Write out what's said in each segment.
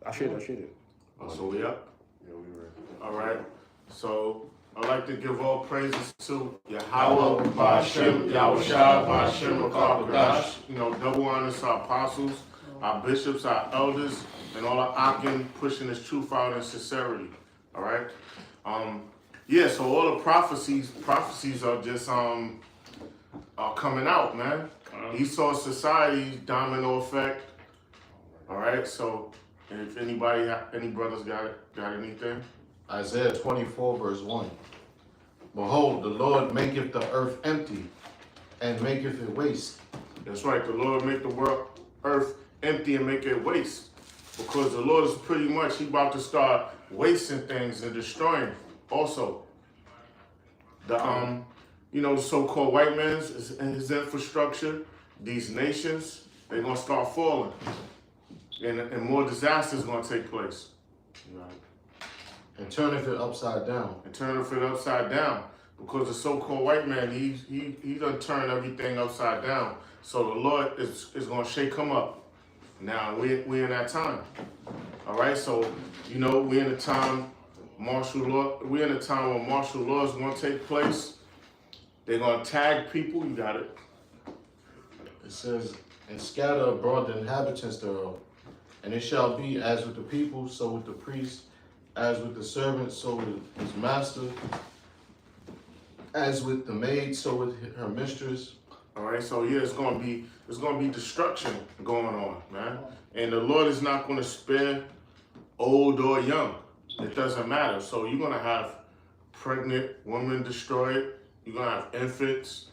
I shared it. So we up? Yeah, we ready. All right. So I'd like to give all praises to Yahweh, Ba'ashem, Yahushua, Ba'ashem, Rakah, double honors to our apostles, our bishops, our elders, and all our Akim pushing this truth out in sincerity. All right. So all the prophecies are just are coming out, man. Esau society domino effect. All right. So if any brothers got anything? Isaiah 24, verse 1. Behold, the Lord maketh the earth empty, and maketh it waste. That's right. The Lord make the earth empty and make it waste. Because the Lord is pretty much, he about to start wasting things and destroying also. The so-called white man's his infrastructure, these nations, they're gonna start falling. And more disasters gonna take place. Right. And turneth it upside down. Because the so-called white man, he done turned everything upside down. So the Lord is gonna shake him up. Now we in that time. All right, so we in a time martial law. We in a time where martial law is gonna take place. They're gonna tag people. You got it. It says, and scatter abroad the inhabitants thereof. And it shall be as with the people, so with the priest, as with the servant, so with his master, as with the maid, so with her mistress. All right, so it's gonna be destruction going on, man. And the Lord is not gonna spare old or young. It doesn't matter. So you're gonna have pregnant women destroyed. You're gonna have infants.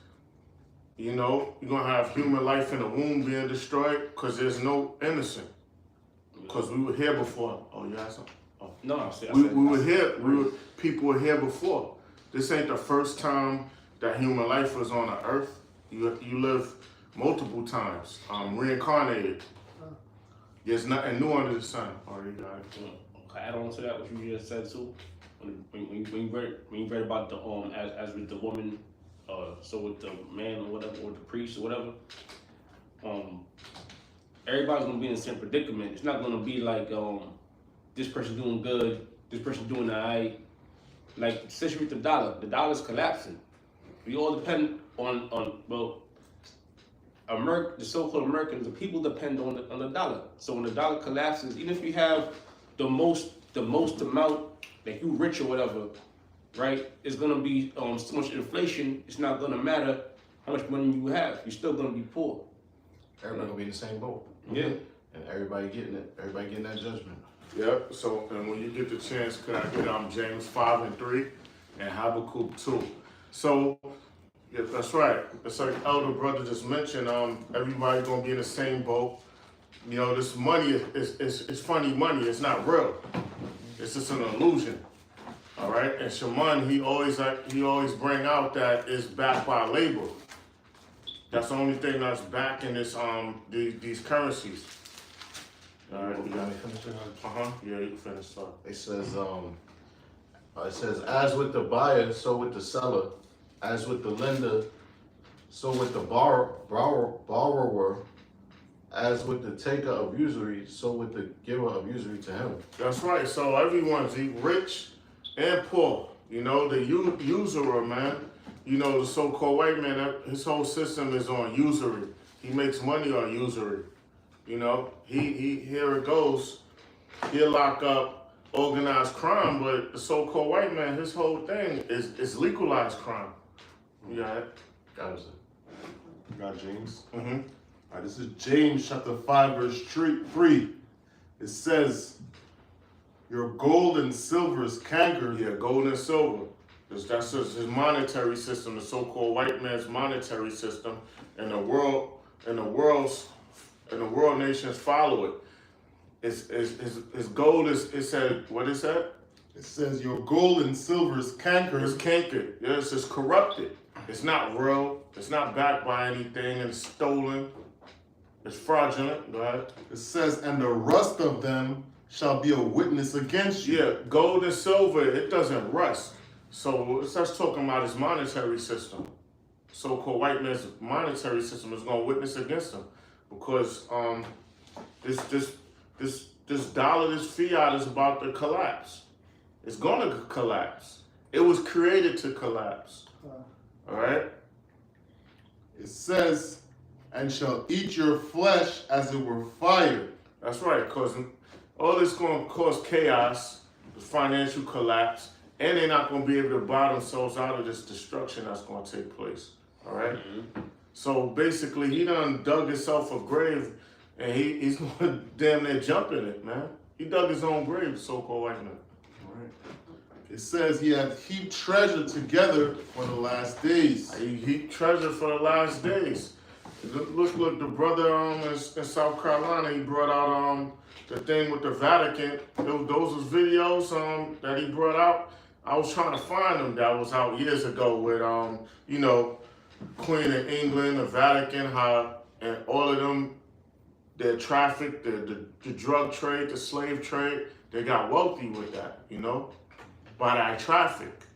You're gonna have human life in the womb being destroyed because there's no innocent. Because we were here before. Oh, you had something? Oh. No, People were here before. This ain't the first time that human life was on the earth. You live multiple times, reincarnated. There's nothing new under the sun. Already got it. Okay, add on to that what you just said too. When you read about the as with the woman, so with the man or whatever, or the priest or whatever, everybody's gonna be in the same predicament. It's not gonna be like this person doing good, this person doing alright. Like especially with the dollar's collapsing. We all depend on the so-called Americans. The people depend on the dollar. So when the dollar collapses, even if you have the most amount that you rich or whatever, right? It's gonna be so much inflation. It's not gonna matter how much money you have. You're still gonna be poor. Everybody gonna be in the same boat. Yeah. And everybody getting it. Everybody getting that judgment. Yep. So, and when you get the chance, could I get James 5:3 and Habakkuk 2. So, yeah, that's right. It's like elder brother just mentioned. Everybody gonna be in the same boat. This money is funny money. It's not real. It's just an illusion. All right. And Shaman, he always bring out that it's backed by labor. That's the only thing that's backing this these currencies. All right, you got me finished? Yeah, you can finish. It says, as with the buyer, so with the seller, as with the lender, so with the borrower, as with the taker of usury, so with the giver of usury to him. That's right. So everyone's rich and poor. The usurer, man. The so-called white man, his whole system is on usury. He makes money on usury. He here it goes. He'll lock up organized crime, but the so-called white man, his whole thing is legalized crime. You got it? Got it. You got James? Mm-hmm. All right, this is James chapter 5, verse 3. It says, your gold and silver is cankered. Yeah, gold and silver. That's his monetary system, the so-called white man's monetary system, and the world nations follow it. His gold it said, what is that? It says your gold and silver is cankered. It's cankered. Yes, it's corrupted. It's not real. It's not backed by anything, and it's stolen. It's fraudulent. Go ahead. It says, and the rust of them shall be a witness against you. Yeah, gold and silver, it doesn't rust. So it starts talking about his monetary system. So-called white man's monetary system is going to witness against him because this this dollar, this fiat is about to collapse. It's going to collapse. It was created to collapse. All right? It says, and shall eat your flesh as it were fire. That's right, because all this going to cause chaos, financial collapse, and they're not going to be able to buy themselves out of this destruction that's going to take place. All right? So basically, he done dug himself a grave, and he's going to damn near jump in it, man. He dug his own grave, the so-called white man. Right. It says he had heaped treasure together for the last days. He heaped treasure for the last days. Look, the brother in South Carolina, he brought out the thing with the Vatican. Those was videos that he brought out. I was trying to find them. That was out years ago with you know, Queen of England, the Vatican, how and all of them, their traffic, the drug trade, the slave trade, they got wealthy with that, you know, by that traffic.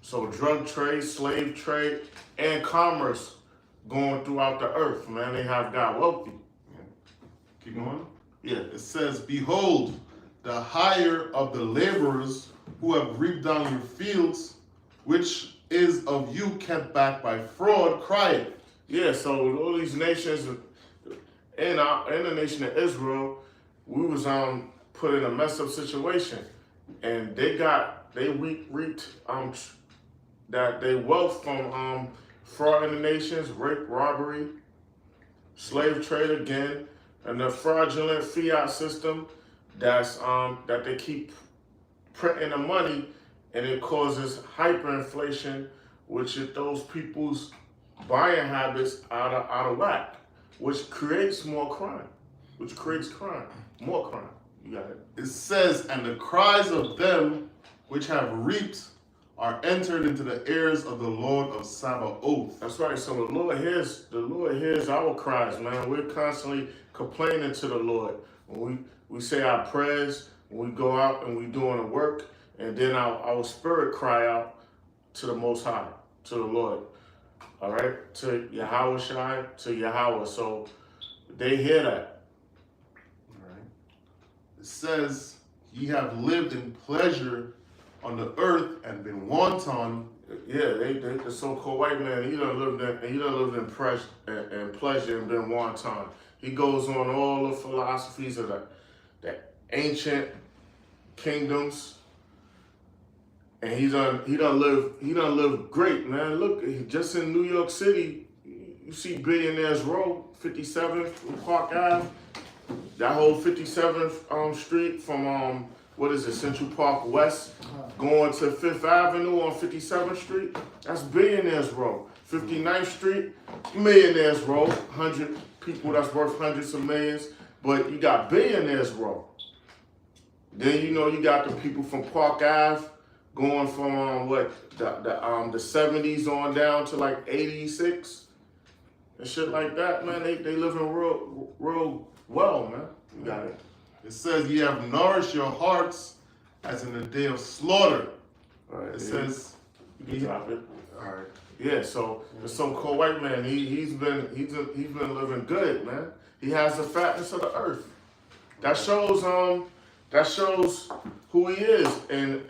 So drug trade, slave trade, and commerce going throughout the earth, man, they have got wealthy. Keep going. Yeah. It says, behold, the hire of the laborers who have reaped down your fields, which is of you kept back by fraud, crieth. Yeah, so all these nations in the nation of Israel, we was put in a messed up situation, and they reaped that they wealth from fraud in the nations, rape, robbery, slave trade again, and the fraudulent fiat system that's that they keep printing the money, and it causes hyperinflation, which is those people's buying habits out of whack, which creates more crime, more crime. You got it. It says, and the cries of them which have reaped are entered into the ears of the Lord of Sabaoth. That's right. So the Lord hears our cries, man. We're constantly complaining to the Lord when we say our prayers, when we go out and we doing the work, and then our spirit cry out to the Most High, to the Lord. All right, to Yahweh Shai, to Yahweh. So they hear that. All right. It says, ye have lived in pleasure on the earth and been wanton. Yeah, the so-called white man, he done lived in pleasure and been wanton. He goes on all the philosophies of the ancient kingdoms, and he done live great, man. Look, just in New York City, you see Billionaires Row, 57th from Park Ave, that whole 57th Street from what is it, Central Park West, going to 5th Avenue on 57th Street, that's Billionaires Row. 59th Street, Millionaires Row, 100 people that's worth hundreds of millions, but you got Billionaires Row. Then you got the people from Park Ave going from the 70s on down to like 86 and shit like that, man. They living real well, man. You got it. It says, ye have nourished your hearts as in the day of slaughter. All right, It says, you can drop it. all right. Yeah, so the so-called white man, he's been living good, man. He has the fatness of the earth. That shows who he is. And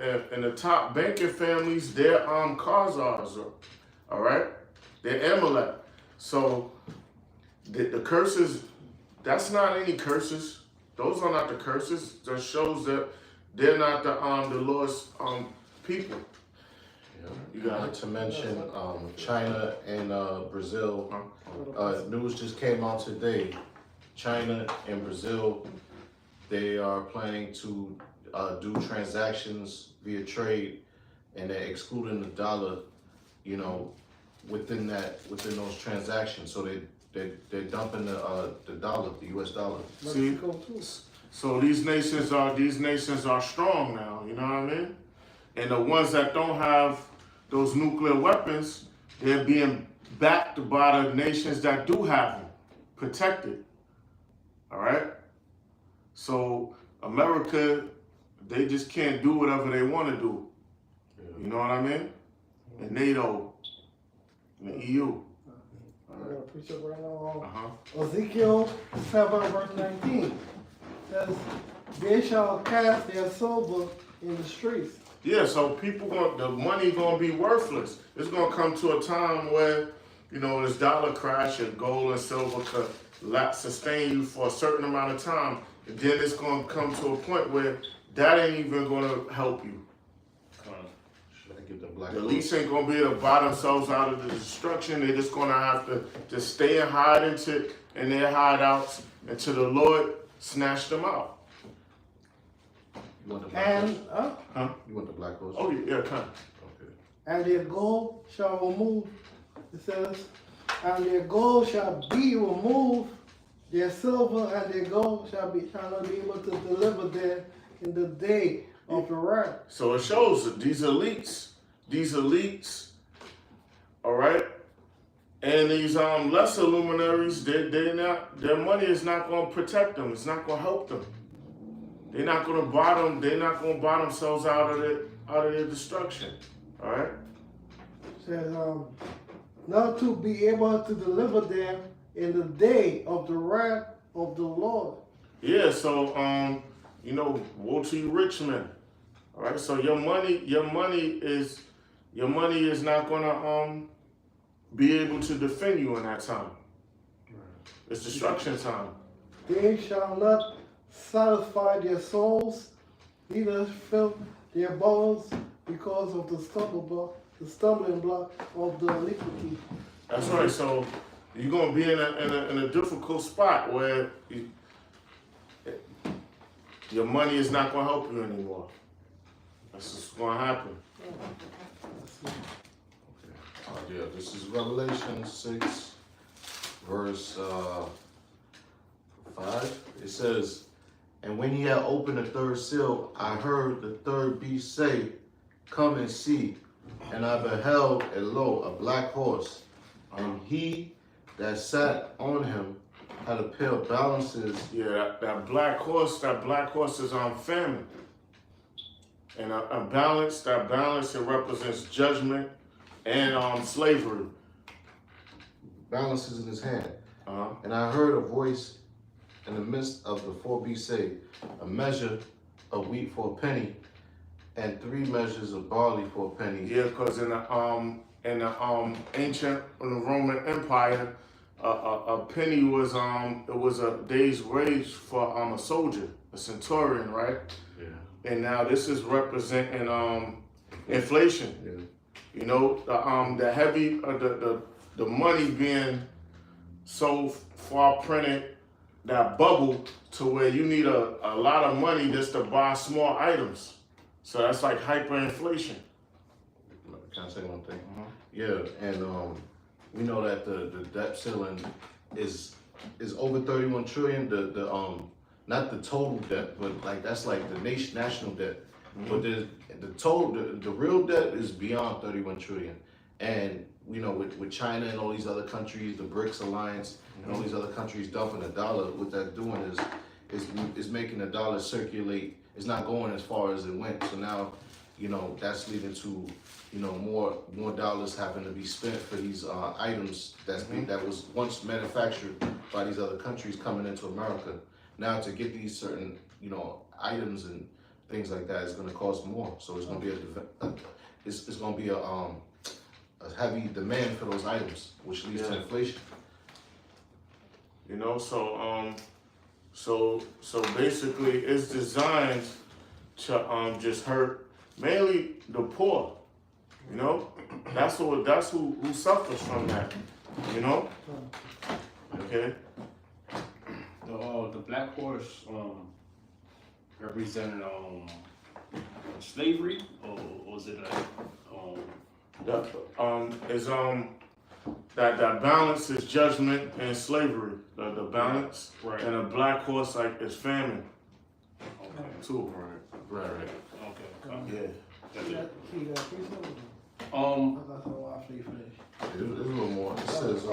the top banking families, their Khazars are, all right? They're Amalek. So the curses, that's not any curses. Those are not the curses. That shows that they're not the Lord's people. You got to mention China and Brazil. News just came out today. China and Brazil, they are planning to do transactions via trade, and they're excluding the dollar, within those transactions. So they're dumping the dollar, the U.S. dollar. See, so these nations are strong now. You know what I mean? And the ones that don't have those nuclear weapons, they're being backed by the nations that do have them, protected. All right? So America, they just can't do whatever they want to do. You know what I mean? And NATO, and the EU. I got a precept right now. Uh-huh. Ezekiel 7 verse 19 says, they shall cast their silver in the streets. Yeah, so the money gonna be worthless. It's gonna come to a time where, this dollar crash and gold and silver could sustain you for a certain amount of time. And then it's gonna come to a point where that ain't even gonna help you. Should I get the black The horse? elites ain't gonna be able to buy themselves out of the destruction. They're just gonna have to just stay and hide in their hideouts until the Lord snatch them out. You want the black horse? And You want the black horse? Oh yeah, come. Okay. and their gold shall remove. It says, and their gold shall be removed. Their silver and their gold shall not be able to deliver them in the day of the wrath. So it shows that these elites, all right, and these lesser luminaries, their money is not going to protect them. It's not going to help them. They're not going to buy them. They're not going to buy themselves out of their destruction. All right. It says, not to be able to deliver them in the day of the wrath of the Lord. Yeah. So woe to you, rich men. All right. So your money is not going to be able to defend you in that time. It's destruction time. They shall not satisfy their souls, neither fill their bowels because of the stumbling block of the iniquity. That's right. So you're gonna be in a difficult spot where your money is not gonna help you anymore. That's what's gonna happen. Yeah, this is Revelation 6, verse 5. It says, and when he had opened the third seal, I heard the third beast say, come and see. And I beheld, and lo, a black horse. And he that sat on him had a pair of balances. Yeah, that black horse is on famine. And that balance, it represents judgment and slavery. Balances in his hand. Uh-huh. And I heard a voice in the midst of the four beasts say, a measure of wheat for a penny, and 3 measures of barley for a penny. Yeah, because in the ancient Roman Empire, a penny was a day's wage for a soldier, a centurion, right? Yeah. And now this is representing inflation. Yeah. The heavy the money being so far printed, that bubble to where you need a lot of money just to buy small items. So that's like hyperinflation. Can I say one thing? Yeah, and we know that the debt ceiling is over 31 trillion. The not the total debt, but like that's like the national debt. But the real debt is beyond 31 trillion. And with China and all these other countries, the BRICS alliance and all these other countries dumping the dollar, what they're doing is making the dollar circulate. It's not going as far as it went. So now, that's leading to, more dollars having to be spent for these items that was once manufactured by these other countries coming into America. Now to get these certain, items and things like that is going to cost more. So it's going to be it's going to be a heavy demand for those items, which leads to inflation. So basically, it's designed to just hurt mainly the poor. That's who suffers from that. Okay. The black horse represented slavery, or was it That balance is judgment and slavery. The balance, right? And a black horse is famine. Okay. Too. Right. Okay. Yeah. That's it. See that piece of it? That's all after you finish. There's a little more. It says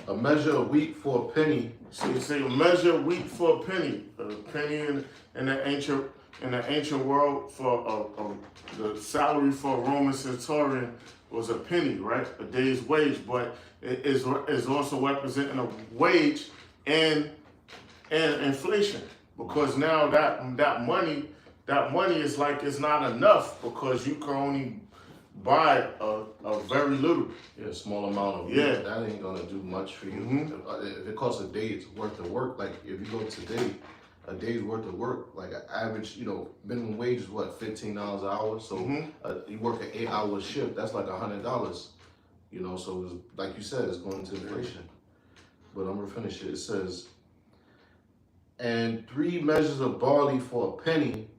a measure of wheat for a penny. So you say measure wheat for a penny. A penny in the ancient world for the salary for a Roman centurion was a penny, right? A day's wage, but it is also representing a wage and inflation. because now that money is like it's not enough because you can only buy a very little. Yeah, a small amount of Yeah. that ain't gonna do much for you. Mhm. If it costs a day's worth of work, like if you go today, a day's worth of work, like an average, minimum wage is what, $15 an hour. So Mhm. you work an 8-hour shift, that's like $100. So it's, like you said, it's going to inflation. But I'm gonna finish it. It says, and 3 measures of barley for a penny,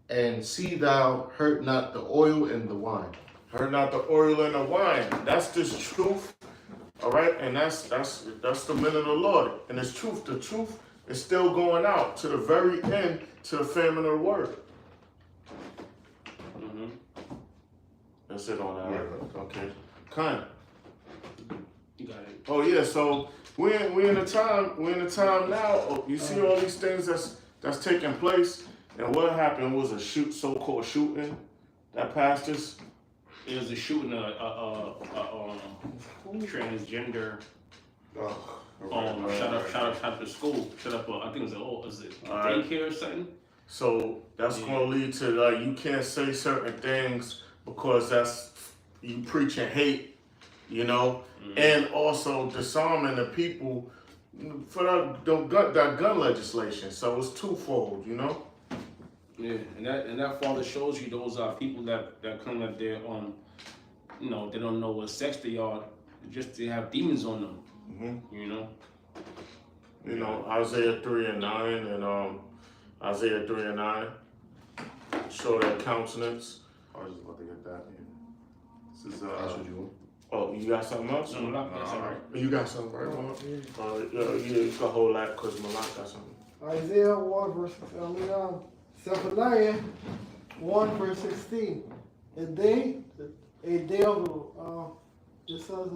and see thou hurt not the oil and the wine. Hurt not the oil and the wine. That's just truth. All right, and that's the men of the Lord, and it's truth. The truth is still going out to the very end, to the famine of the word. Mm-hmm. That's it on that. Right? Okay. Kind. You got it. Oh yeah. So we in a time now. Oh, you see all these things that's taking place, and what happened was a so-called shooting that passed us. It was a shooting transgender. Shut up the school. Shut up. I think it was daycare or something. So that's gonna lead to you can't say certain things because that's you preaching hate, and also disarming the people for that gun legislation. So it's twofold, Yeah, and that father shows you those are people that come up there they don't know what sex they are, just they have demons on them. Isaiah 3:9 and Isaiah 3:9 show their countenance. I was just about to get that. Yeah. This is That's what you want. Oh, you got something else? No, that's all right. You got something, right? You can hold that because Malak got something. Isaiah 1 verse, Zephaniah 1 verse 16. A day of, it says,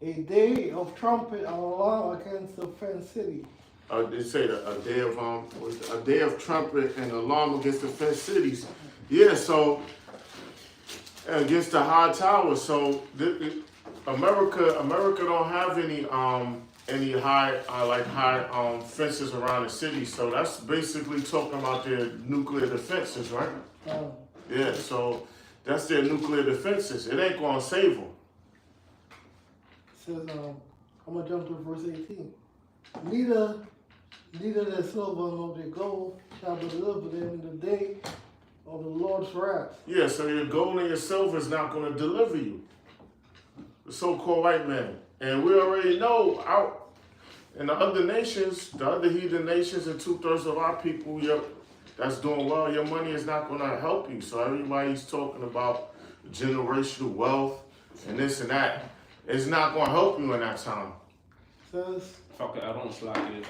a day of trumpet and alarm against the fenced city. They say that a day of trumpet and alarm against the fenced cities. Yeah, so against the high towers. So America don't have any high fences around the city. So that's basically talking about their nuclear defenses, right? Yeah, so that's their nuclear defenses. It ain't gonna save them. Says, I'm gonna jump to verse 18. Neither the silver nor the gold shall deliver them in the day of the Lord's wrath. Yeah, so your gold and your silver is not gonna deliver you. The so-called white man. And we already know out in the other nations, the other heathen nations, and 2/3 of our people, that's doing well, your money is not gonna help you. So everybody's talking about generational wealth and this and that. It's not gonna help you in that time. Says, Fuck it, I don't slack it.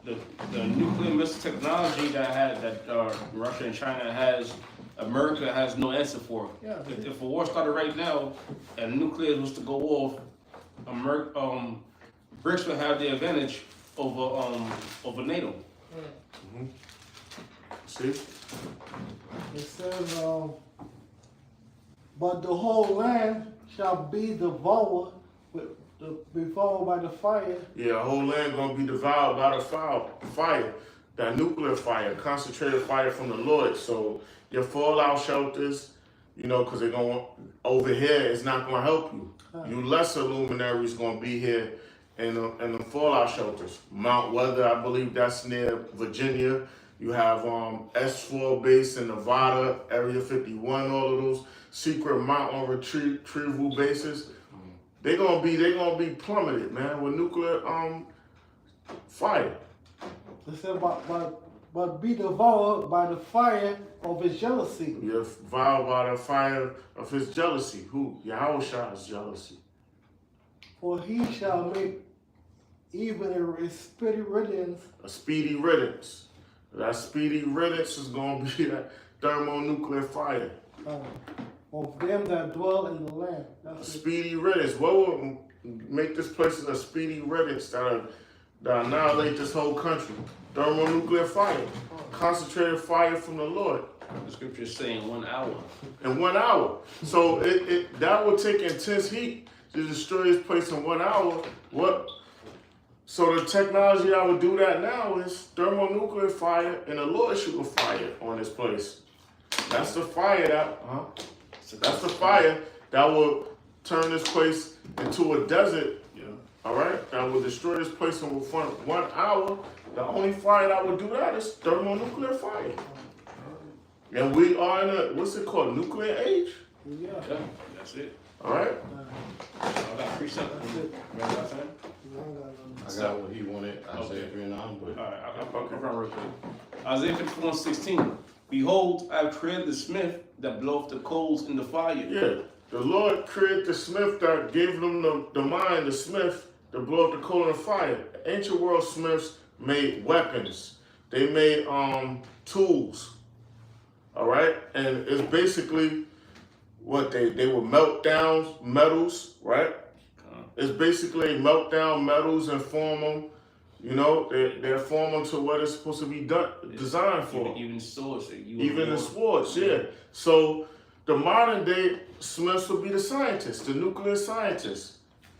The nuclear missile technology that Russia and China has, America has no answer for. Yeah. If a war started right now and nuclear was to go off, BRICS would have the advantage over NATO. See? it says, but the whole land shall be devoured by the fire. Yeah, the whole land gonna be devoured by the fire, that nuclear fire, concentrated fire from the Lord. So your fallout shelters, because they're going over here, it's not gonna help you. You lesser luminaries gonna be here in the fallout shelters. Mount Weather, I believe that's near Virginia. You have S4 base in Nevada, Area 51, all of those secret mountain retrieval bases. They're gonna be plummeted, man, with nuclear fire. It said, but be devoured by the fire of his jealousy. You're devoured by the fire of his jealousy. Who? Yahushua's jealousy. For he shall make even a speedy riddance. A speedy riddance. That speedy riddance is gonna be that thermonuclear fire. Of them that dwell in the land. A That's it. speedy riddance. What would make this place a speedy riddance that annihilate this whole country? Thermonuclear fire. Concentrated fire from the Lord. The scripture's saying 1 hour. In 1 hour. So that would take intense heat to destroy this place in 1 hour. What? So the technology that would do that now is thermonuclear fire and a Lord shooting fire on this place. That's the fire that's the fire that will turn this place into a desert. Yeah. All right, that will destroy this place in 1 hour. The only fire that would do that is thermonuclear fire. And we are in a, what's it called, nuclear age? Yeah. Yeah, that's it. All right. I got 3 seconds. That's it. Remember what I'm saying? I got what he wanted, Isaiah 3:9, but Alright, I'll run real quick. Isaiah 51:16. Behold, I have created the smith that bloweth the coals in the fire. Yeah, the Lord created the smith that gave them the mind, the smith, to blow up the coal in the fire. Ancient world smiths made weapons. They made tools. All right, and it's basically what they would melt down metals, right? It's basically melt down metals and form them. You know, they form them to what it's supposed to be done, designed for. Even swords. Even the swords, yeah. So the modern day smiths would be the scientists, the nuclear scientists,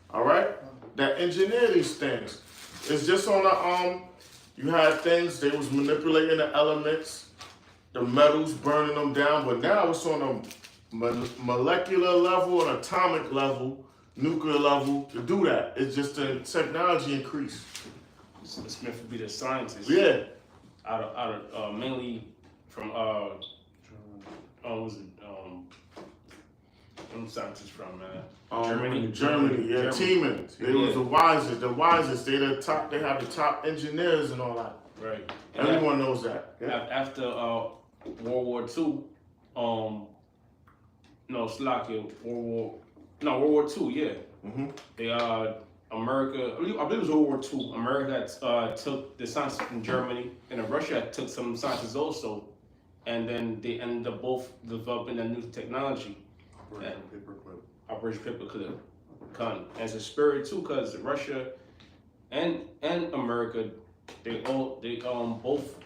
all right, that engineer these things. It's just on the you had things they was manipulating the elements, the metals, burning them down, but now it's on a molecular level, an atomic level, nuclear level to do that. It's just the technology increase. The smith would be the scientist. Yeah. Out of mainly from was it them scientists from Germany. Germany, yeah, Siemens. They was the wisest. They the top. They have the top engineers and all that. Right. And Everyone knows that. Yeah. After World War II, World War II, yeah. Mm-hmm. They America, I believe it was World War II. America took the scientists from Germany, and then Russia took some scientists also, and then they ended up both developing a new technology. Operation Paperclip. And it's a spirit too, cause Russia and America, they both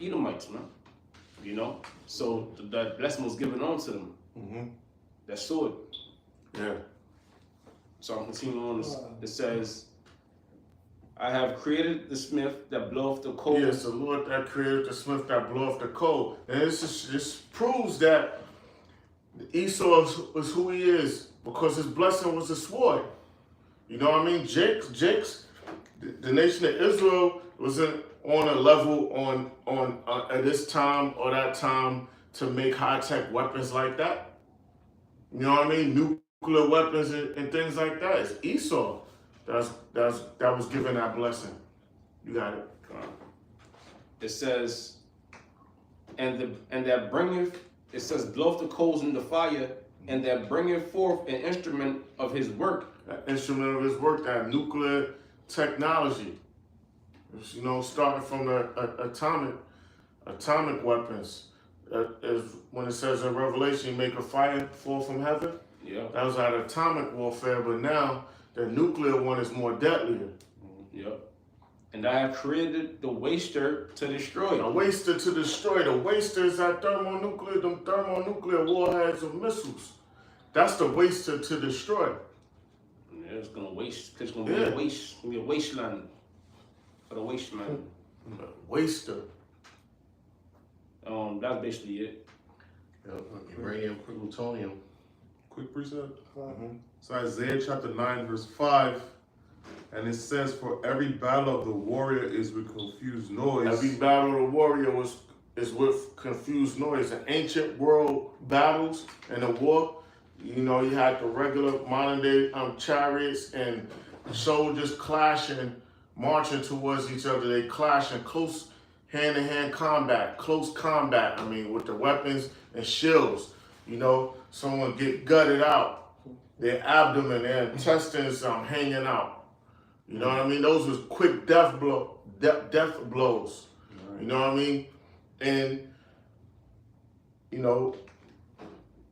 Edomites, man. You know, so that blessing was given on to them. Mm-hmm. That sword. Yeah. So I'm continuing on. It says, I have created the smith that bloweth the coal. Yes, the Lord that created the smith that bloweth the coal. And this proves that Esau is who he is because his blessing was a sword. You know what I mean? Jake's, the nation of Israel wasn't on a level on at this time or that time to make high-tech weapons like that. You know what I mean? Nuclear weapons and things like that. It's Esau that was given that blessing. You got it. It says, and that bringeth, it says, bloweth the coals in the fire, and that bringeth forth an instrument of his work. That instrument of his work, that nuclear technology. It's, you know, starting from the atomic weapons. Is when it says in Revelation, you make a fire fall from heaven. Yeah. That was out of atomic warfare, but now the nuclear one is more deadlier. Yep. And I have created the waster to destroy. A waster to destroy. The waster is that thermonuclear warheads of missiles. That's the waster to destroy. Yeah, it's gonna waste. It's gonna be a waste. It's gonna be a wasteland for the wasteman. Waster. That's basically it. uranium, plutonium. Quick precept. So Isaiah chapter 9 verse 5, and it says, "For every battle of the warrior is with confused noise." Every battle of the warrior is with confused noise. The ancient world battles and the war, you know, you had the regular modern day chariots and soldiers clashing, marching towards each other. They clash in close hand-to-hand combat, close combat. I mean, with the weapons and shields. You know, someone get gutted out, their abdomen, their intestines hanging out. You know what I mean? Those was quick death blows. Right. You know what I mean? And you know,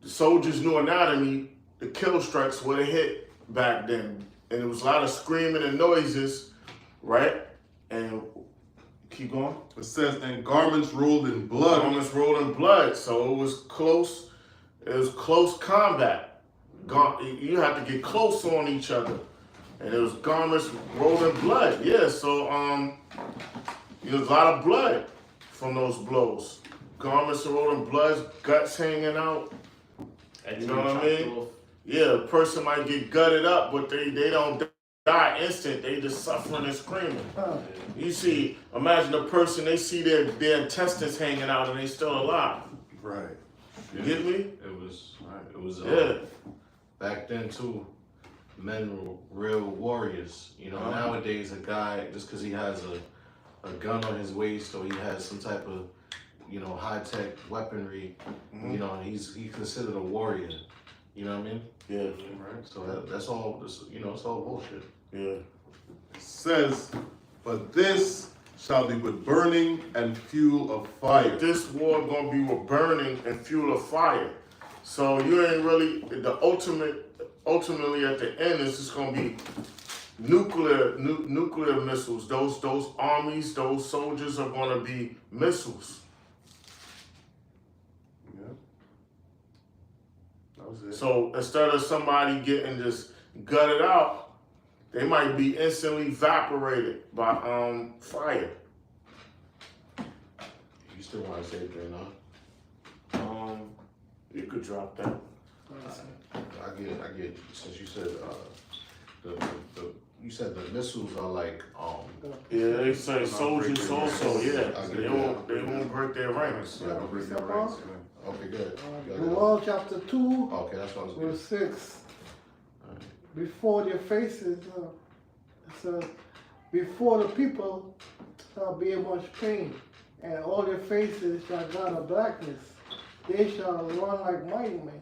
the soldiers knew anatomy. The kill strikes were the hit back then, and there was a lot of screaming and noises, right? And keep going. It says, "And garments rolled in blood." Garments rolled in blood. So it was close. It was close combat. You had to get close on each other. And there was garments rolled in blood. Yeah, so there was a lot of blood from those blows. Garments rolled in blood, guts hanging out. You know what I mean? Yeah, a person might get gutted up, but they don't die instant. They just suffering and screaming. You see, imagine a person, they see their intestines hanging out and they still alive. Right. You get me? It was Yeah. back then too. Men were real warriors. You know, nowadays a guy, just because he has a gun on his waist or he has some type of, high-tech weaponry, he's considered a warrior. You know what I mean? Yeah. Right. So that's all. It's all bullshit. Yeah. Says, but this shall be with burning and fuel of fire. This war gonna be with burning and fuel of fire. So you ain't really ultimately at the end it's just gonna be nuclear missiles. Those armies, those soldiers are gonna be missiles. Yeah. That was it. So instead of somebody getting just gutted out, they might be instantly evaporated by fire. You still want to say 3 now? You could drop that. I get. Since you said you said the missiles are like Yeah, they say soldiers also. Yeah, I get they that. won't break their ranks. Yeah. Papa, Okay, good. Joel chapter 2, Okay, that's what I was getting. verse 6. Before their faces, it says, before the people shall be in much pain, and all their faces shall gather blackness. They shall run like mighty men.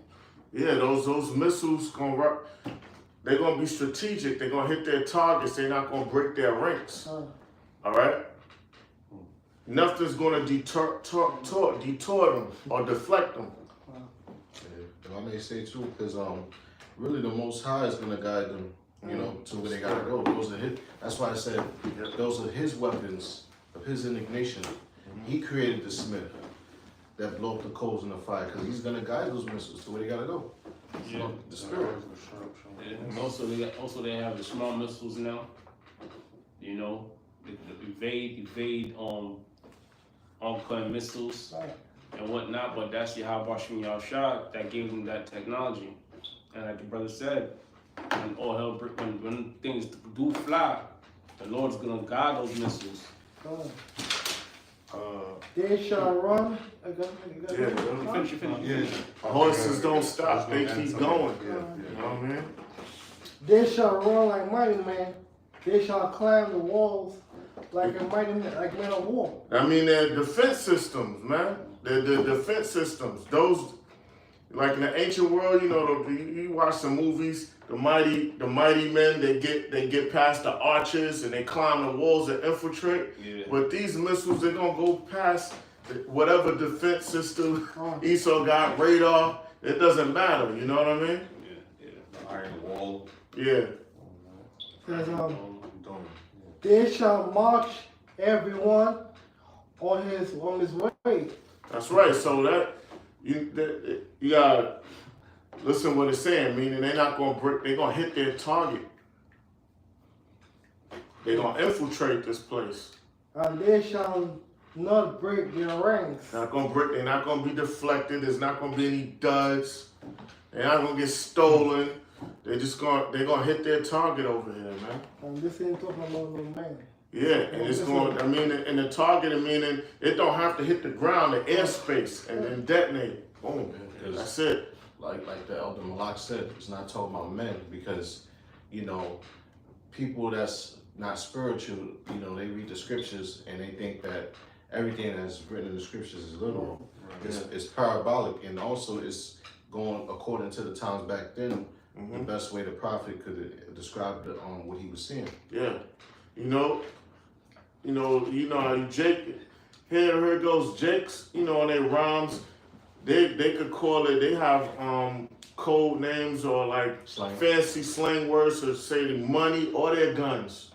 Yeah, those missiles they're gonna be strategic. They're gonna hit their targets. They're not gonna break their ranks. All right. Nothing's gonna detour them or deflect them. If I may say too, because really the Most High is gonna guide them, to where they gotta go. Those are his. That's why I said those are his weapons of his indignation. He created the smith that blow up the coals in the fire, because he's gonna guide those missiles to where they gotta go. Yeah. The spirit. And also they have the small missiles now. You know, the evade all kind of missiles and whatnot. But that's Yahweh Shem Yahushua that gave them that technology. And like the brother said, when things do fly, the Lord's gonna guide those missiles. They shall run. Finish. Horses don't stop; they keep going. You know what I mean? They shall run like mighty men. They shall climb the walls like men of war. I mean, they're defense systems, man. The defense systems. Those, like in the ancient world, you watch some movies. The mighty men, they get past the archers and they climb the walls and infiltrate. Yeah. But these missiles, they're gonna go past whatever defense system Esau got, radar. It doesn't matter. You know what I mean? Yeah. Iron wall. Yeah. Says, they shall march everyone on his way. That's right. So that you gotta listen what it's saying. Meaning they're not gonna break. They're gonna hit their target. They're gonna infiltrate this place. And they shall not break their ranks. Not gonna break. They're not gonna be deflected. There's not gonna be any duds. They're not gonna get stolen. They're gonna hit their target over here, man. And this ain't talking about no man. Yeah, and it's going. I mean, and the target, meaning it don't have to hit the ground, the airspace, and then detonate. Boom. That's it. Like the Elder Malak said, it's not talking about men, because people that's not spiritual, they read the scriptures and they think that everything that's written in the scriptures is literal. It's parabolic, and also it's going according to the times back then. The best way the prophet could describe what he was seeing. Yeah, how Jake. Here goes Jake's. In their rhymes, they could call it. They have code names or like fancy slang words to say money or their guns.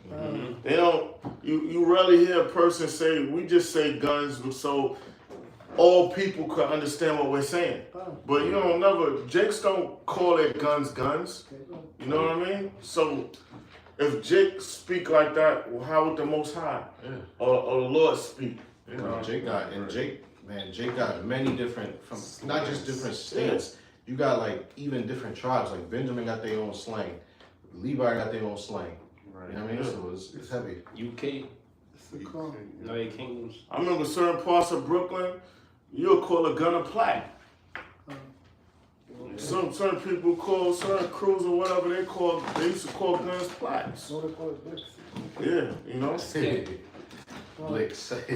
They don't. You rarely hear a person say, "We just say guns," so all people could understand what we're saying. But Jakes don't call their guns. You know what I mean? So if Jake speak like that, well, how would the Most High Yeah. or the Lord speak? You know, Jake got many different, from not just different states. You got like even different tribes. Like Benjamin got their own slang, Levi got their own slang. Right. You know what I mean? So it's heavy. UK, It's a crime. United Kingdoms. I remember certain parts of Brooklyn, you'll call a gun a plaque. Some certain people call certain crews or whatever they used to call guns plaques. So they call it Bricks. Yeah, you know. Blix. But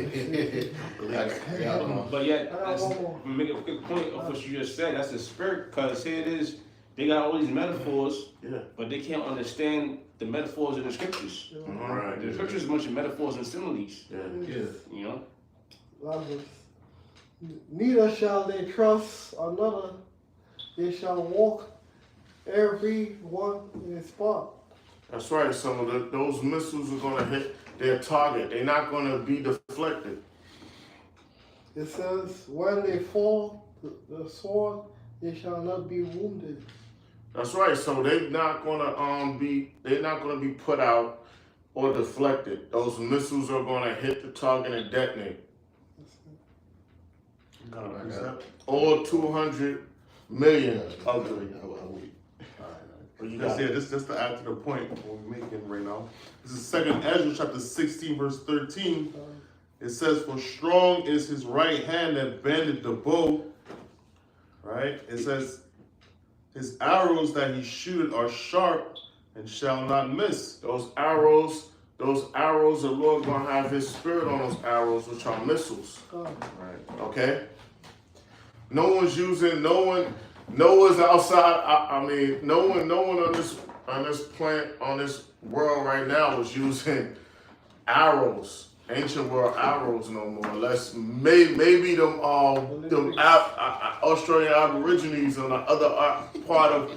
yet, I got that's, one more. make a quick point of what you just said. That's the spirit, because here it is. They got all these metaphors, Yeah. but they can't understand the metaphors in the scriptures. Right. The scriptures is a bunch of metaphors and similes. Yeah. Yeah. You know. Lazarus. Neither shall they trust another, they shall walk every one in his spot. That's right. Some of those missiles are gonna hit their target. They're not gonna be deflected. It says, when they fall, the sword, they shall not be wounded. That's right. So they're not gonna be put out or deflected. Those missiles are gonna hit the target and detonate. All 200 million of them. But you got This just to add to the point we're making right now. This is 2nd Ezra chapter 16 verse 13. It says, "For strong is his right hand that bendeth the bow." Right? It says, "His arrows that he shooteth are sharp and shall not miss." those arrows, the Lord gonna have his spirit on those arrows, which are missiles. Right. Okay? No one's outside. I mean, no one on this planet, on this world right now is using arrows, ancient world arrows no more. Unless maybe them Australian Aborigines on the other part of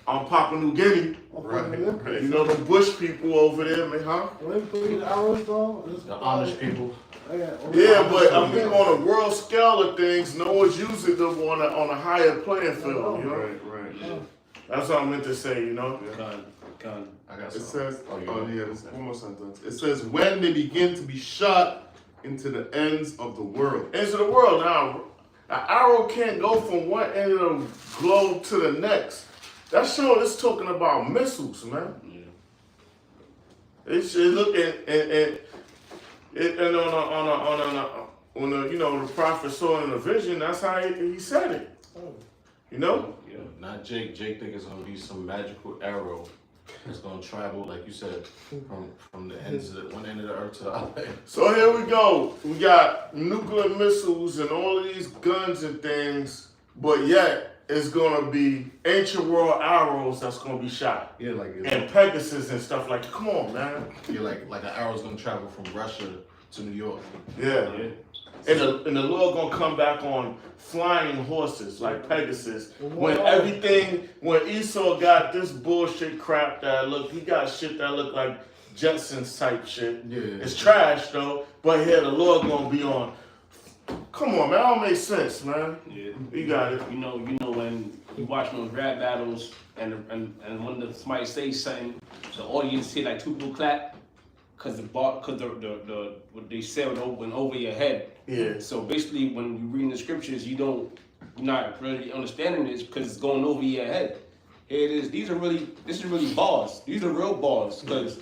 Papua New Guinea. Right. You know the bush people over there, man, huh? When they put the arrows down, The Amish people. Yeah, but I mean, on a world scale of things, no one's using them on a higher playing field. You know, Right. that's what I meant to say. You know, Gun. I got It some. says, Oh, you oh got it. yeah, there's one more sentence. It says, "When they begin to be shot into the ends of the world." into the world now. An arrow can't go from one end of the globe to the next. That show is talking about missiles, man. Yeah. It should look and when the prophet saw in the vision, that's how he said it. You know? Yeah. Not Jake. Jake think it's gonna be some magical arrow that's gonna travel, like you said, from the ends of one end of the earth to the other end. So here we go. We got nuclear missiles and all of these guns and things, but yet it's gonna be ancient world arrows that's gonna be shot. Yeah, like And Pegasus and stuff like that. Come on, man. yeah, like an arrow's gonna travel from Russia to New York. Yeah. Yeah. And the Lord gonna come back on flying horses like Pegasus. When Esau got this bullshit crap he got shit that look like Jetsons type shit. Yeah. It's trash though, but here the Lord gonna be on. Come on, man, that don't make sense, man. Yeah. You got it. You know when you watch those rap battles and when somebody says something, the audience hear like two people clap, cause the what they said went over your head. Yeah. So basically, when you reading the scriptures, you're not really understanding this because it's going over your head. Here it is. This is really bars. These are real bars because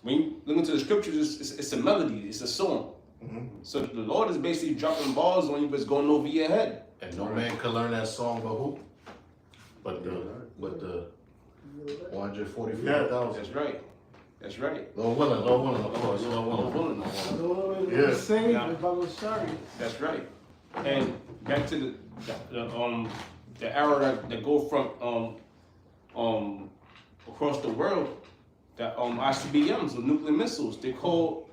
when you look into the scriptures, it's a melody. It's a song. So the Lord is basically dropping bars on you, but it's going over your head. And no man could learn that song but who? But the 144,000. That's right. That's right. Lord willing, of course. Lord Lord willing. willing. The only way Yeah. to save Yeah. is by those chariots. That's right. And back to the arrow that go from across the world, that ICBMs or nuclear missiles. They call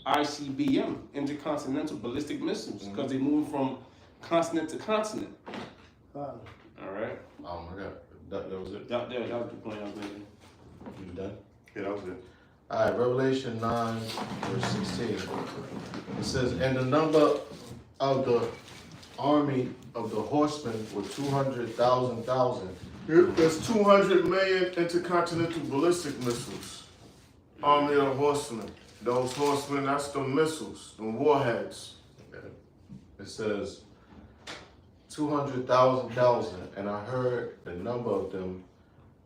ICBM, intercontinental ballistic missiles, because they move from continent to continent. All right. Oh my God, that was it. That was the point I was making. You done? Yeah, that was it. All right, Revelation 9, verse 16. It says, "And the number of the army of the horsemen were 200,000. There's 200 million intercontinental ballistic missiles. army of horsemen. Those horsemen, that's the missiles, the warheads. It says 200,000, and I heard the number of them,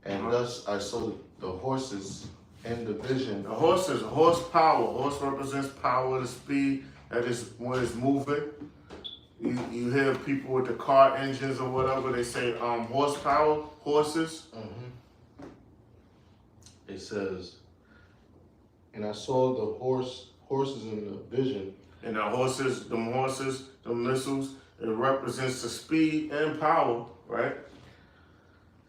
and thus I saw the horses in the vision. The horses, horsepower. Horse represents power, the speed that is when it's moving. You hear people with the car engines or whatever, they say horsepower, horses. It says, and I saw the horses in the vision. And the horses, the missiles, it represents the speed and power, right?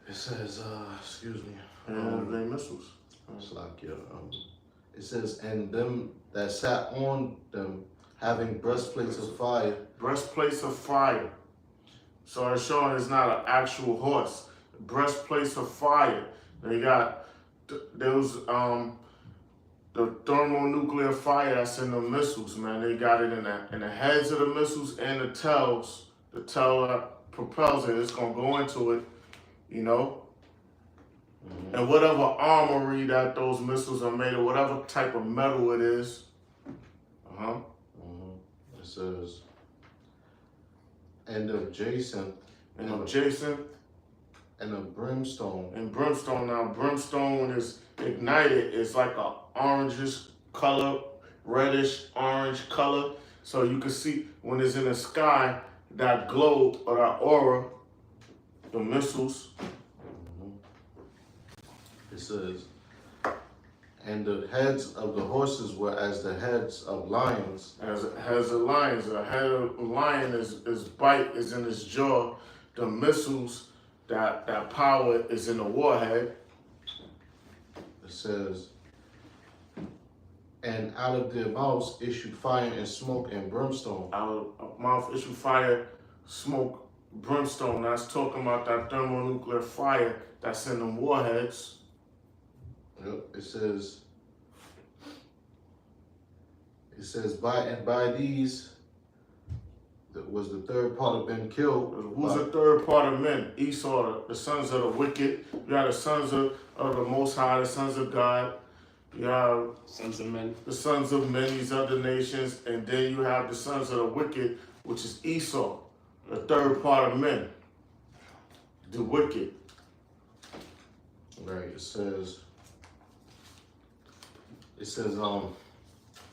It says, excuse me. And they missiles. It's like, it says, and them that sat on them having breastplates of fire. Breastplates of fire. So it's showing it's not an actual horse. Breastplates of fire. They got those the thermonuclear fire that's in the missiles, man. They got it in the heads of the missiles and the tails. The tail that propels it, it's gonna go into it, you know. And whatever armory that those missiles are made of, whatever type of metal it is. It says, and of Jason, And of Jason and of brimstone. and brimstone. Now brimstone, when it's ignited, it's like a orangish color, reddish orange color. So you can see when it's in the sky, that glow or that aura, the missiles. It says, and the heads of the horses were as the heads of lions. Has a lion. A head of a lion is bite is in his jaw. The missiles, that power is in the warhead. It says, and out of their mouths issued fire and smoke and brimstone. Out of mouth issue fire, smoke, brimstone. That's talking about that thermonuclear fire that's in the warheads. Yep. It says by these that was the third part of them killed. Who's the third part of men? Esau, the sons of the wicked. You have the sons of the Most High, the sons of God. You have Sons of men. the sons of men, these other nations, and then you have the sons of the wicked, which is Esau, the third part of men, the wicked. Right. It says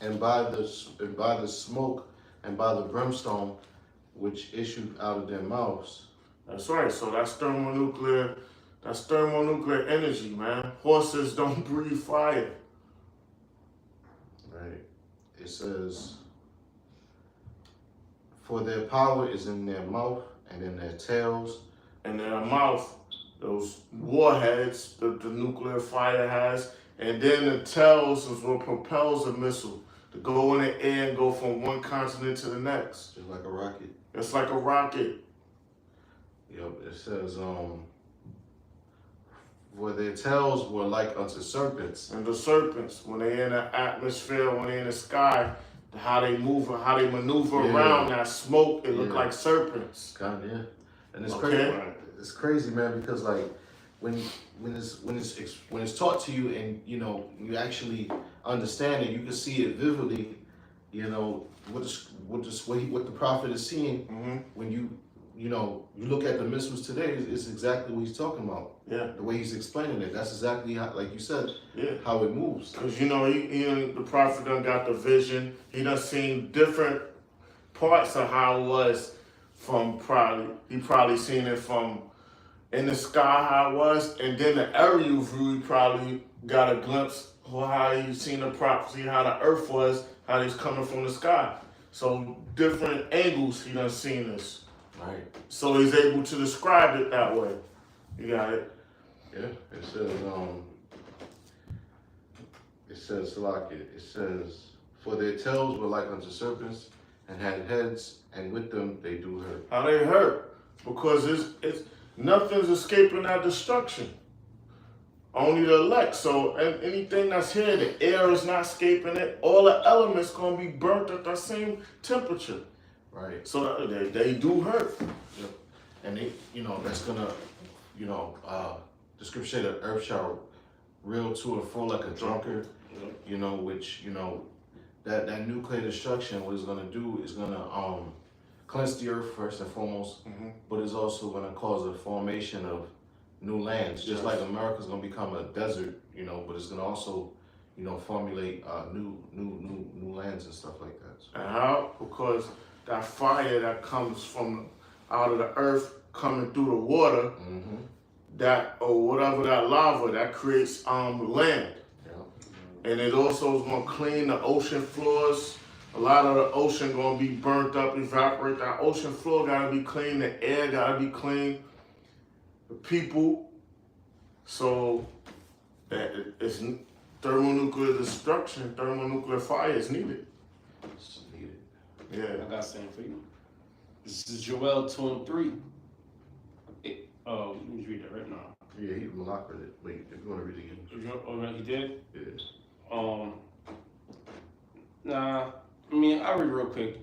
and by the smoke and by the brimstone which issued out of their mouths. That's right. So that's thermonuclear energy, man. Horses don't breathe fire. Right. It says, for their power is in their mouth and in their tails. And their mouth, those warheads that the nuclear fire has, and then the tails is what propels a missile to go in the air and go from one continent to the next. Just like a rocket. It's like a rocket. Yep. It says, for their tails were like unto serpents. And the serpents, when they're in the atmosphere, when they're in the sky, how they move, how they maneuver around that smoke, it look like serpents. Kind of, yeah. And it's Okay. crazy. It's crazy, man, because like when it's taught to you and you know you actually understand it, you can see it vividly. You know what the prophet is seeing when you look at the missiles today is exactly what he's talking about. Yeah. The way he's explaining it, that's exactly how, like you said, Yeah. how it moves. Because he the prophet done got the vision. He done seen different parts of how it was from he probably seen it from in the sky how it was, and then the aerial view he probably got a glimpse of how he seen the prophecy, how the earth was, how he's coming from the sky. So different angles he done seen this. Right. So he's able to describe it that way. You got it? Yeah. It says, for their tails were like unto serpents, and had heads, and with them they do hurt. How they hurt? Because it's nothing's escaping that destruction. Only the elect. So anything that's here, the air is not escaping it. All the elements gonna be burnt at the same temperature. Right. So they do hurt. Yep. And they, that's gonna, the scripture say the earth shall reel to and fro like a drunkard, you know, which, you know, that nuclear destruction, what it's gonna do is gonna cleanse the earth first and foremost, but it's also gonna cause a formation of new lands, just like America's gonna become a desert, you know, but it's gonna also, you know, formulate new lands and stuff like that. So, And how? Because that fire that comes from out of the earth coming through the water, that or whatever that lava that creates land. yeah. And it also is gonna clean the ocean floors. A lot of the ocean gonna be burnt up, evaporate. That ocean floor gotta be clean, the air gotta be clean, the people. So it's thermonuclear destruction, thermonuclear fire is needed. It's needed. Yeah. I got something for you. This is Joel 2:3. Let me read that right now. Yeah, he Malak read it. Wait, if you wanna read it again. Oh, right, he did? Yeah. Nah, I mean, I'll read real quick.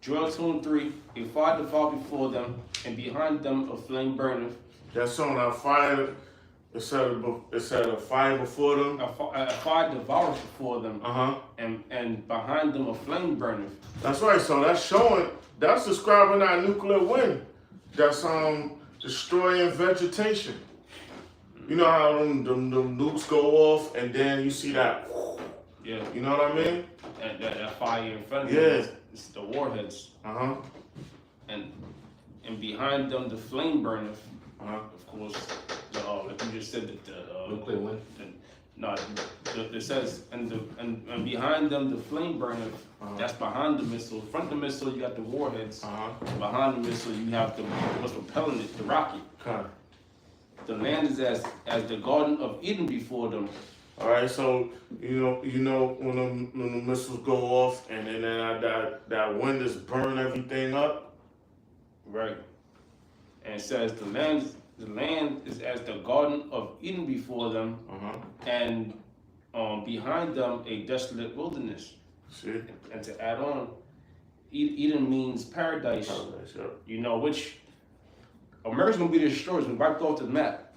Joel 2:3, a fire devour before them, and behind them a flame burneth. That's on our fire. It said a fire before them. A fire devoureth before them, Uh-huh. and behind them a flame burneth. That's right. So that's showing, that's describing our nuclear wind. That's destroying vegetation. You know how them nukes go off and then you see that, Yeah, you know what I mean? that fire in front of Yeah. them, it's the warheads. Uh-huh. And behind them the flame burneth. Uh-huh. Of course, like you just said, that Nuclear wind. it says, and behind them the flame burneth. That's behind the missile. In front of the missile, you got the warheads. Uh-huh. Behind the missile, you have what's propelling it, the rocket. Okay. The land is as the Garden of Eden before them. All right. So you know when the missiles go off and then that wind is burn everything up. Right. And it says the land is as the Garden of Eden before them, Uh-huh. and behind them a desolate wilderness. See. And to add on, Eden means paradise. Paradise, yeah. You know, which America's gonna be destroyed, it's gonna be wiped off the map.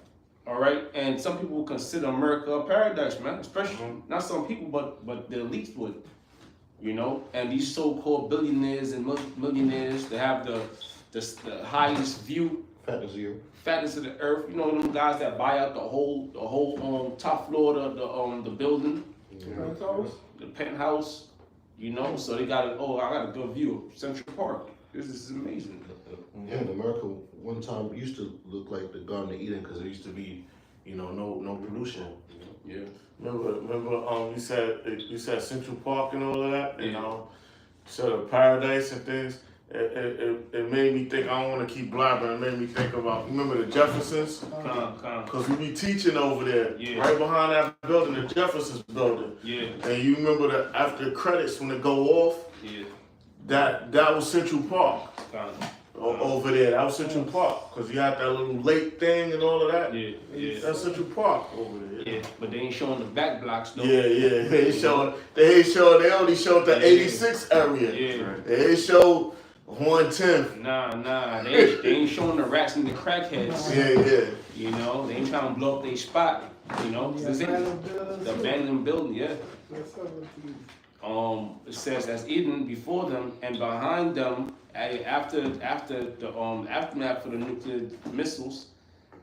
All right, and some people consider America a paradise, man. Especially not some people, but the elites would. You know, and these so-called billionaires and millionaires, they have the highest view, fattest of the earth. You know, them guys that buy out the whole top floor of the building, the penthouse. You know, so they got I got a good view of Central Park. This is amazing. Yeah, and America one time used to look like the Garden of Eden because there used to be, you know, no pollution. Yeah. Remember, you said Central Park and all of that, you Yeah. know, so the paradise and things. It made me think. I don't want to keep blabbering. It made me think about. Remember the Jeffersons? Come. Cause we be teaching over there, Yeah. right behind that building, the Jeffersons building. Yeah. And you remember that after the credits when they go off, Yeah. that was Central Park Come. over there. That was Central Park, cause you had that little lake thing and all of that. Yeah. Yeah. That's Central Park over there. Yeah. But they ain't showing the back blocks though. Yeah, they only showed the 86 area. Yeah. They ain't show 110. Nah. They ain't showing the rats and the crackheads. Yeah. You know, they ain't trying to blow up their spot. You know, Yeah, this ain't the abandoned building. Yeah. It says as Eden before them and behind them, after the aftermath for the nuclear missiles,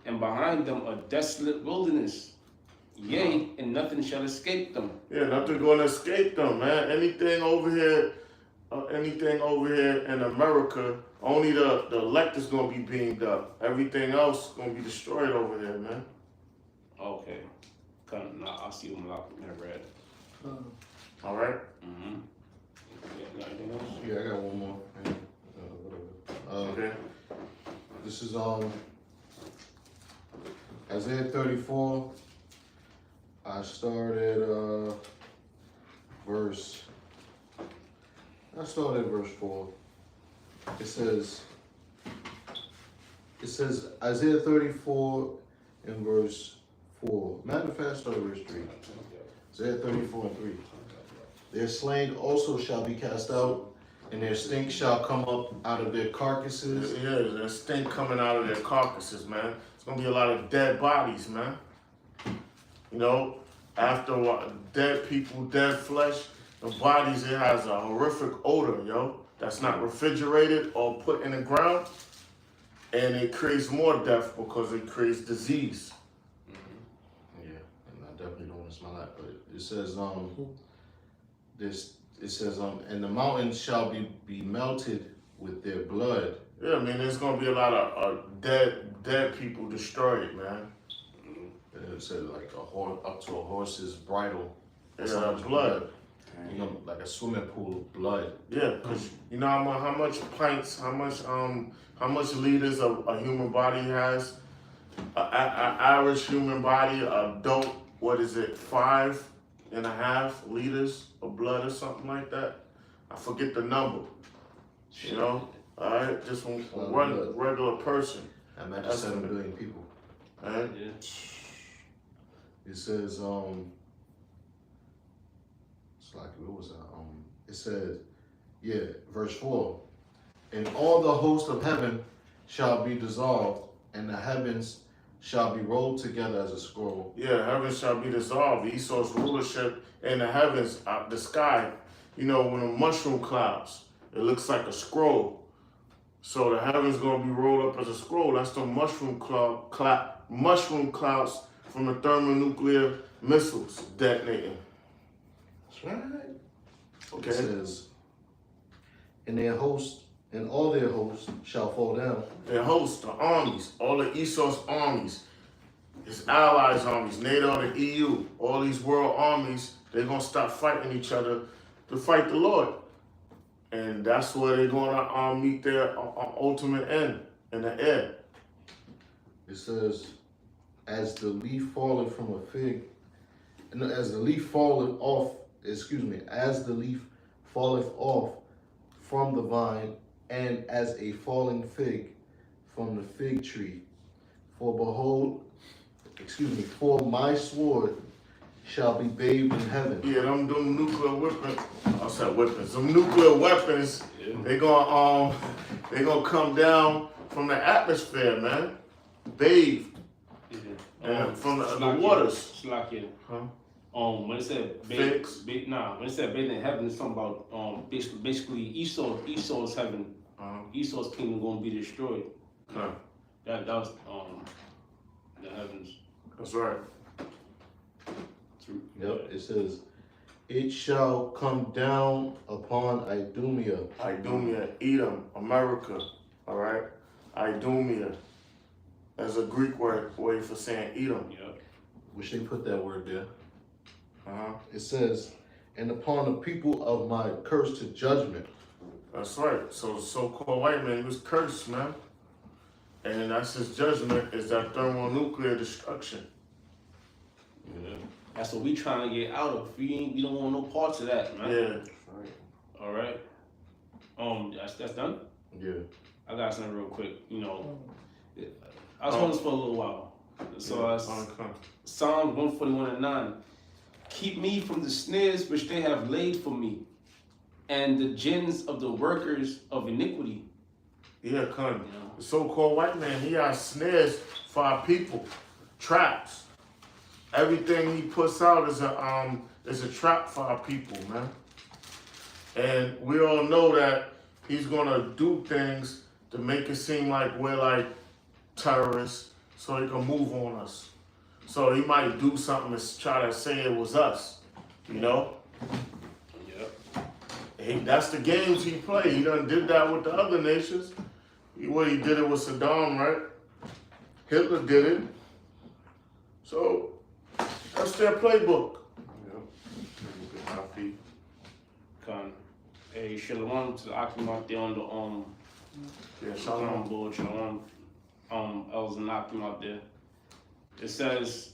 and behind them a desolate wilderness. Yea, and nothing shall escape them. Yeah, nothing gonna escape them, man. Anything over here in America, only the elect is gonna be beamed up. Everything else gonna be destroyed over here, man. Okay. I'll see what Malak read. All right. Mm-hmm. Yeah, got anything else? Yeah, I got one more. Okay. This is Isaiah 34. I started verse 4. It says Isaiah 34 in verse 4. Matter of fact, start verse 3. Isaiah 34 and 3. Their slain also shall be cast out, and their stink shall come up out of their carcasses. Yeah, there's a stink coming out of their carcasses, man. It's gonna be a lot of dead bodies, man. You know, after dead people, dead flesh, the bodies, it has a horrific odor, yo. That's not refrigerated or put in the ground. And it creates more death because it creates disease. Yeah, and I definitely don't want to smell that. But it says, and the mountains shall be melted with their blood. Yeah, I mean, there's gonna be a lot of dead people destroyed, man. And it said like up to a horse's bridle. That's Yeah, how much blood. You know, like a swimming pool of blood. Yeah, cause you know how much pints, how much liters a human body has. A average human body, adult, what is it, 5.5 liters of blood or something like that. I forget the number. You know, all right, just one regular person. Imagine That's 7 billion people. All right. Yeah. It says, it's like, what was that? It says, yeah, verse 4. And all the host of heaven shall be dissolved, and the heavens shall be rolled together as a scroll. Yeah, heaven shall be dissolved. Esau's rulership in the heavens, the sky. You know, when the mushroom clouds, it looks like a scroll. So the heavens gonna be rolled up as a scroll. That's the mushroom clouds from the thermonuclear missiles detonating. That's right. Okay. It says, and their host, and all their hosts shall fall down. Their hosts, the armies, all of Esau's armies, his allies' armies, NATO, the EU, all these world armies, they're gonna stop fighting each other to fight the Lord. And that's where they're gonna meet their ultimate end in the air. It says, as the leaf falleth from a fig, and as the leaf falleth off, as the leaf falleth off from the vine, and as a falling fig from the fig tree. For behold, for my sword shall be bathed in heaven. Yeah, them nuclear weapons. I said weapons. Them nuclear weapons. Yeah. They gonna come down from the atmosphere, man. Bathed from the waters. Slakia. Huh? When it said Figs. when it said bathed in heaven, it's talking about basically Esau's heaven. Esau's kingdom gonna be destroyed. Huh. That was the heavens. That's right. Yep, it says, it shall come down upon Idumea. Idumea, Edom, America. All right. Idumea. That's a Greek way for saying Edom. Yep. Wish they put that word there. Uh-huh. It says, and upon the people of my curse to judgment. That's right. So the so-called white man, he was cursed, man. And that's his judgment, is that thermonuclear destruction. Yeah. That's what we trying to get out of. We don't want no parts of that, man. Yeah. All right. That's done. Yeah. I got something real quick. You know, I was on this for a little while. So Psalms 141:9. Keep me from the snares which they have laid for me, and the gins of the workers of iniquity. Yeah, the so-called white man, he has snares for our people, traps. Everything he puts out is a trap for our people, man. And we all know that he's gonna do things to make it seem like we're like terrorists, so he can move on us. So he might do something to try to say it was us, you know? Yep. That's the games he played. He done did that with the other nations. He did it with Saddam, right? Hitler did it. So that's their playbook. Con. Hey, shalom to the Akim out there on the Yeah, Shalom board, shalom. Els and Akim out there. It says,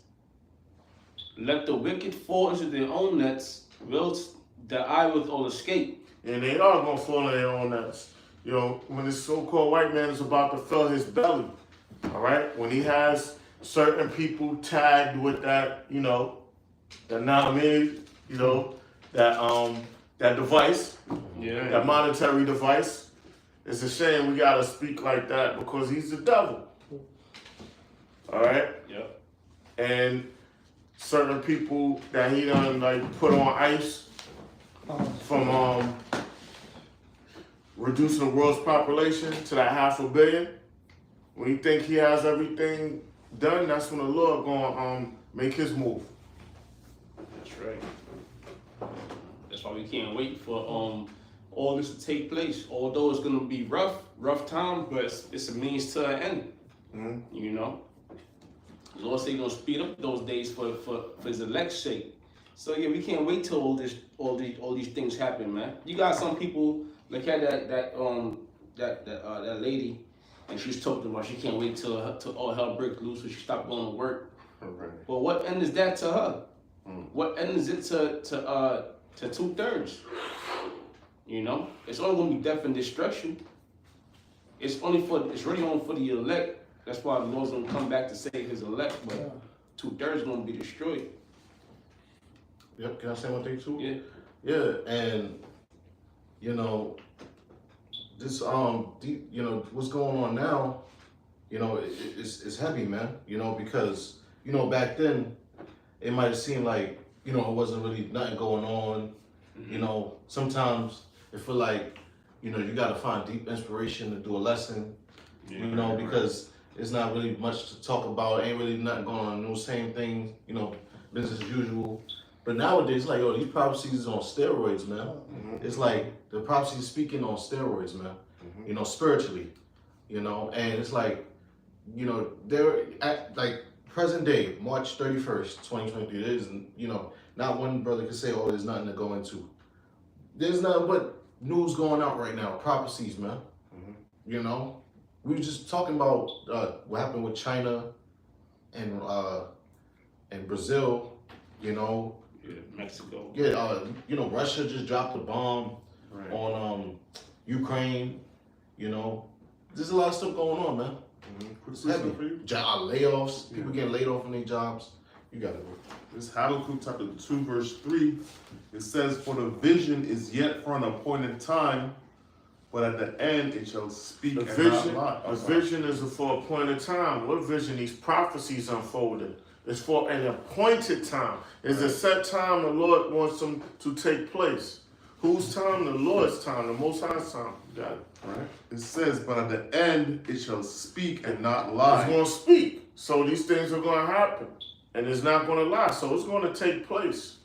let the wicked fall into their own nets, whilst that I withal escape. And they are gonna fall in their own nets. You know, when this so-called white man is about to fill his belly, all right? When he has certain people tagged with that, you know, that that device, that monetary device. It's a shame we gotta speak like that because he's the devil. All right? Yep. And certain people that he done like put on ice from reducing the world's population to that 500 million. When you think he has everything done, that's when the Lord gonna make his move. That's right. That's why we can't wait for all this to take place. Although it's gonna be rough time, but it's a means to an end. Mm-hmm. You know, the Lord said He's gonna speed up those days for His elect's sake. So yeah, we can't wait till all these things happen, man. You got some people like had that lady, and she's talking about she can't wait till all hell breaks loose, so she stopped going to work. Right. But what end is that to her? What end is it to 2/3? You know, it's only gonna be death and destruction. It's really only for the elect. That's why the Lord's gonna come back to save His elect, but 2/3 gonna be destroyed. Yep, can I say one thing too? Yeah. Yeah, and you know, this you know, what's going on now, you know, it's heavy, man. You know, because you know, back then it might have seemed like, you know, it wasn't really nothing going on. You know, sometimes it feel like, you know, you gotta find deep inspiration to do a lesson. You know, because it's not really much to talk about, ain't really nothing going on, no same thing, you know, business as usual. But nowadays, like, yo, these prophecies is on steroids, man. It's like the prophecies speaking on steroids, man. You know, spiritually, you know, and it's like, you know, they're at like present day, March 31st, 2023. There's, you know, not one brother can say, oh, there's nothing to go into. There's nothing but news going out right now, prophecies, man. You know, we were just talking about what happened with China and Brazil, you know. Yeah, Mexico. Yeah, you know, Russia just dropped a bomb Right. on Ukraine. You know, there's a lot of stuff going on, man. Quick It's heavy. question for you. Layoffs, people getting laid off from their jobs. You got it, bro. This Habakkuk chapter 2 verse 3, it says, for the vision is yet for an appointed time, but at the end it shall speak The and vision, not lie. the vision is for appointed time. What vision? These prophecies unfolding. It's for an appointed time. It's a set time the Lord wants them to take place. Whose time? The Lord's time, the Most High's time. You got it. Right? It says, but at the end it shall speak and not It's lie. going to speak. So these things are going to happen. And it's not going to lie. So it's going to take place.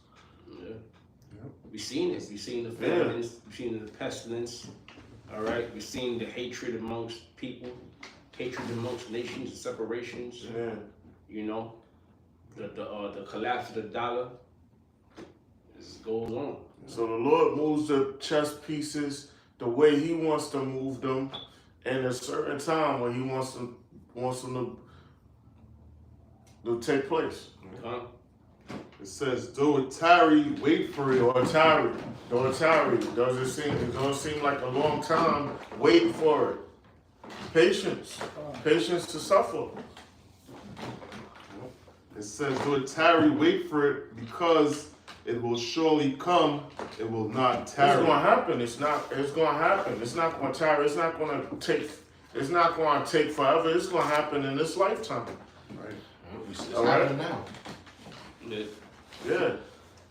Yeah. We've seen it. We've seen the famines. We've seen the pestilence. All right. We've seen the hatred amongst people, hatred amongst nations, and separations. Yeah. You know, the collapse of the dollar. This goes on. So the Lord moves the chess pieces the way He wants to move them, in a certain time when He wants them to take place. Huh? It says, though it tarry, wait for it. Or tarry, don't tarry. It don't seem like a long time. Wait for it. Patience to suffer. It says, though it tarry, wait for it, because it will surely come, it will not It's tarry. gonna happen. It's gonna happen. It's not gonna tarry. It's not gonna take forever. It's gonna happen in this lifetime. Right? It's All right. happening now. Yeah. Yeah.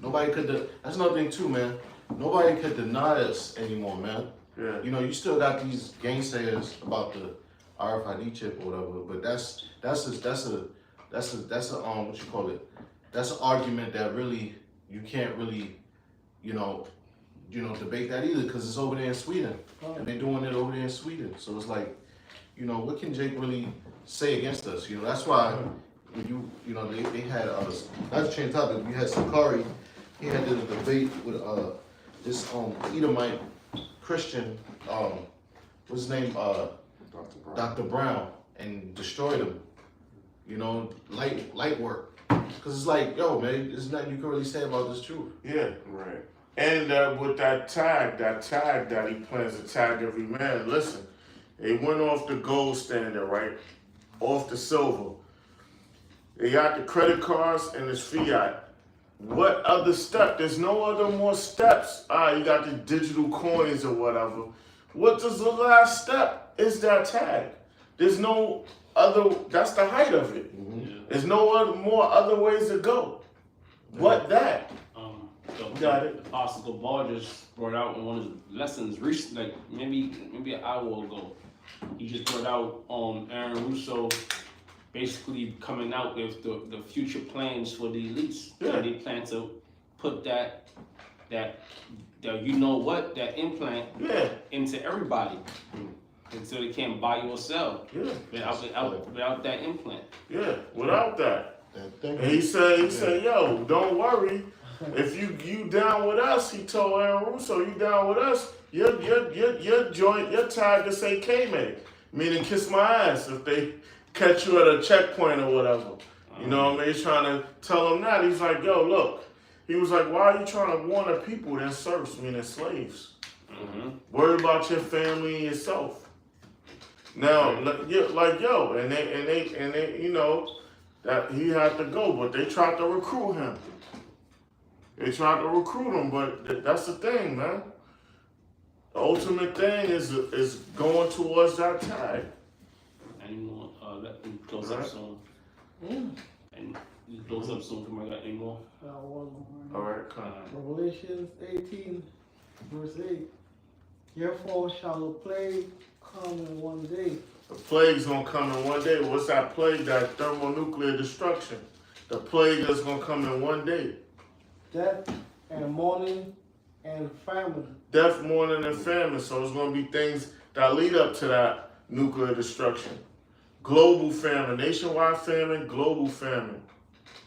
Nobody could. That's another thing too, man. Nobody could deny us anymore, man. Yeah. You know, you still got these gainsayers about the RFID chip or whatever, but that's a what you call it? That's an argument that really you can't really, you know, debate that either, because it's over there in Sweden and they're doing it over there in Sweden. So it's like, you know, what can Jake really say against us? You know, that's why when you know they had not to change topic. You had Sakari, he had this debate with this Edomite Christian, what's his name, Dr. Brown, and destroyed him. You know, light work. Cause it's like, yo, man, there's nothing you can really say about this truth. Yeah. Right. And with that tag that he plans to tag every man. Listen, they went off the gold standard, right? Off the silver. They got the credit cards and it's fiat. What other step? There's no other more steps. You got the digital coins or whatever. What is the last step? Is that tag. There's no other, that's the height of it. There's no more other ways to go. But that, The, Got it. the Apostle Gabar just brought out in one of his lessons recently, like maybe an hour ago. He just brought out Aaron Russo basically coming out with the future plans for the elites. Yeah. And they plan to put that you know what, that implant yeah, into everybody. And so they can't buy or sell yeah, without that implant. yeah, without that. That thing. And he said, yo, don't worry. If you down with us, he told Aaron Russo, you down with us, your joint, your tag to say K-Mate, meaning kiss my ass if they catch you at a checkpoint or whatever. You know what I mean? He's trying to tell him that. He's like, yo, look. He was like, why are you trying to warn the people that serfs, meaning slaves? Worry about your family and yourself. Now, like yo, and they, you know, that he had to go, but they tried to recruit him. They tried to recruit him, but that's the thing, man. The ultimate thing is going towards that tag. And you know, let them close up Right. soon. Yeah. And you close up soon. Come on, got any more? One All more. right, come on. Revelations 18, verse 8. Therefore shall a plague come in one day. The plague's gonna come in one day. What's that plague? That thermonuclear destruction. The plague is gonna come in one day. Death and mourning and famine. Death, mourning, and famine. So it's gonna be things that lead up to that nuclear destruction. Global famine, nationwide famine, global famine.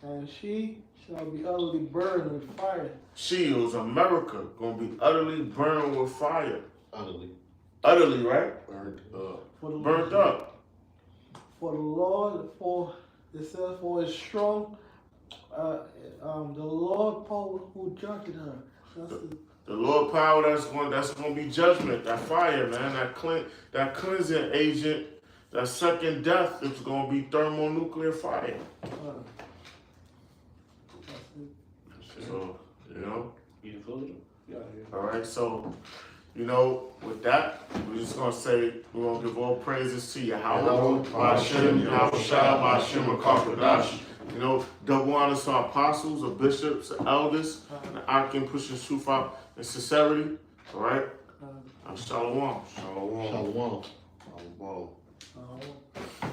And she shall be utterly burned with fire. Shields, America, gonna be utterly burned with fire. Utterly Utterly, right? burnt up. For the Burnt up. For the Lord, it says, for his strong, the Lord power who judged her. That's the, The Lord power that's gonna be judgment. That fire, man. That cleansing agent. That second death is gonna be thermonuclear fire. that's it. So, you know. You can close it? Yeah, yeah. All right, so, you know, with that, we're just gonna say, we're gonna give all praises to Yahweh, Ba'ashem, Yahweh Shah, Ba'ashem, Akakadash. You know, double honors to our apostles, our bishops, our elders, and I can push the truth out in sincerity. All right? I'm Shalom. Shalom. Shalom. Shalom. Uh,